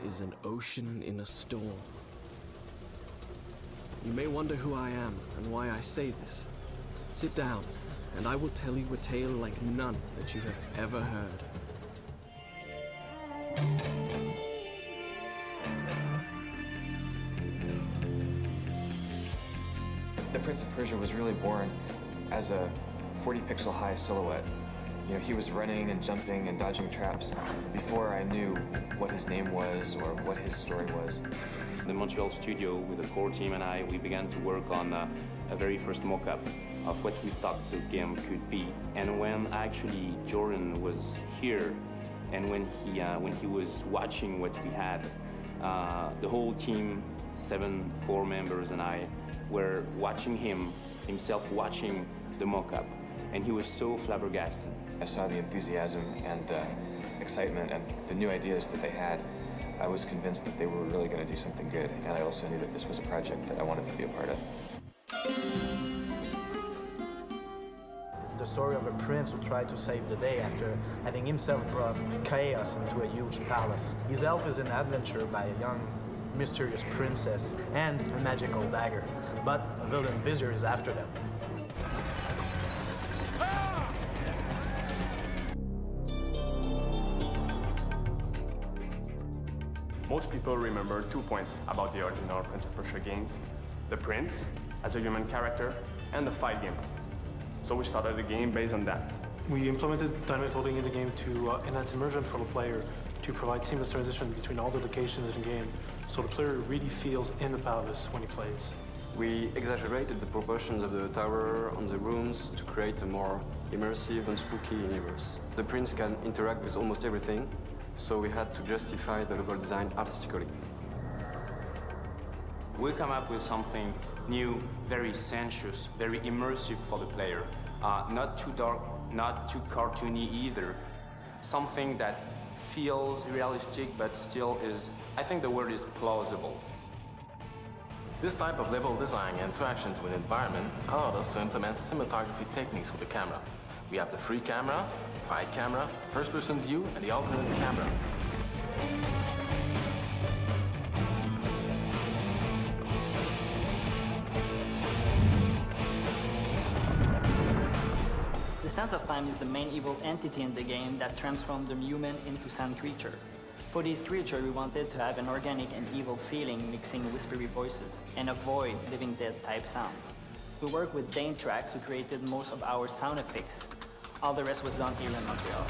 is an ocean in a storm. You may wonder who I am and why I say this. Sit down, and I will tell you a tale like none that you have ever heard. The Prince of Persia was really born as a 40-pixel high silhouette. You know, he was running and jumping and dodging traps before I knew what his name was or what his story was. In the Montreal studio, with the core team and I, we began to work on a very first mock-up of what we thought the game could be. And when actually Jordan was here, and when he was watching what we had, the whole team, 7 core members and I, were watching himself watching the mock-up, and he was so flabbergasted. I saw the enthusiasm and excitement and the new ideas that they had. I was convinced that they were really going to do something good, and I also knew that this was a project that I wanted to be a part of. It's the story of a prince who tried to save the day after having himself brought chaos into a huge palace. His elf is in adventure by a young, mysterious princess and a magical dagger, but a villain vizier is after them. Most people remember 2 points about the original Prince of Persia games: the prince as a human character and the fight game. So we started the game based on that. We implemented dynamic loading in the game to enhance immersion for the player, to provide seamless transition between all the locations in the game, so the player really feels in the palace when he plays. We exaggerated the proportions of the tower on the rooms to create a more immersive and spooky universe. The prince can interact with almost everything, so we had to justify the level design artistically. We come up with something new, very sensuous, very immersive for the player. Not too dark, not too cartoony either. Something that feels realistic, but still is, I think the word is plausible. This type of level design and interactions with environment allowed us to implement cinematography techniques with the camera. We have the free camera, fight camera, first-person view, and the alternate camera. The sense of time is the main evil entity in the game that transforms the human into sand creature. For this creature, we wanted to have an organic and evil feeling mixing whispery voices and avoid living dead type sounds. We worked with Dane Tracks, who created most of our sound effects. All the rest was done here in Montreal.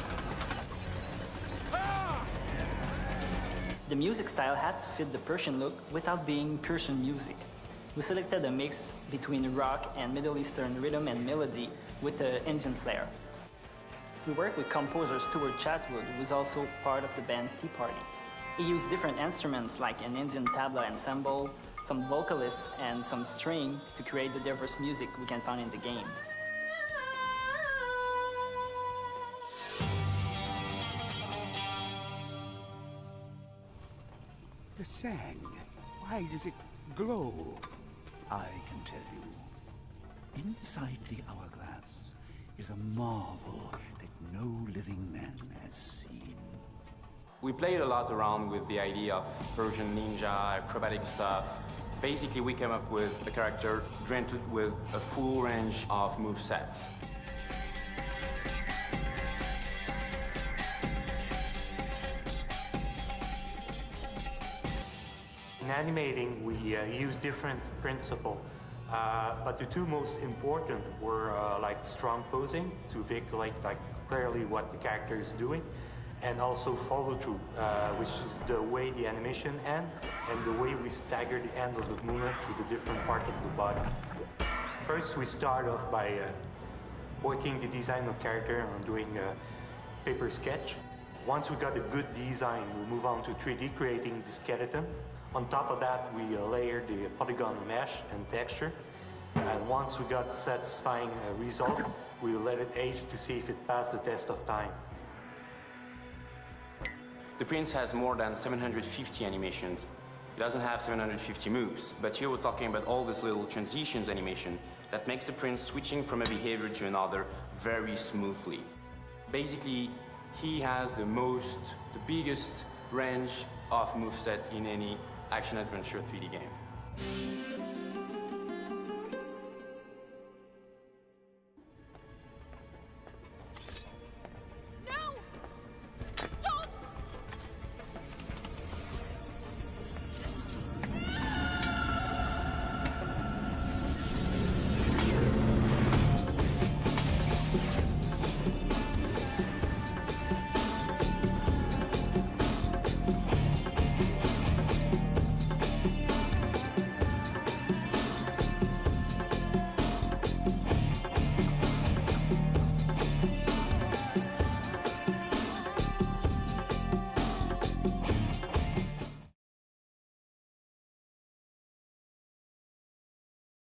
The music style had to fit the Persian look without being Persian music. We selected a mix between rock and Middle Eastern rhythm and melody with an Indian flair. We worked with composer Stuart Chatwood, who was also part of the band Tea Party. He used different instruments like an Indian tabla ensemble, some vocalists, and some string to create the diverse music we can find in the game. The sand, why does it glow? I can tell you. Inside the hourglass is a marvel that no living man has seen. We played a lot around with the idea of Persian ninja, acrobatic stuff. Basically, we came up with a character granted with a full range of movesets. In animating, we use different principles, but the 2 most important were like strong posing to vehiculate clearly what the character is doing, and also follow through, which is the way the animation ends and the way we stagger the end of the movement through the different part of the body. First, we start off by working the design of character on doing a paper sketch. Once we got a good design, we move on to 3D creating the skeleton. On top of that, we layer the polygon mesh and texture. And once we got a satisfying result, we let it age to see if it passed the test of time. The Prince has more than 750 animations. It doesn't have 750 moves, but here we're talking about all these little transitions animation that makes the Prince switching from a behavior to another very smoothly. Basically, he has the biggest range of moveset in any action-adventure 3D game.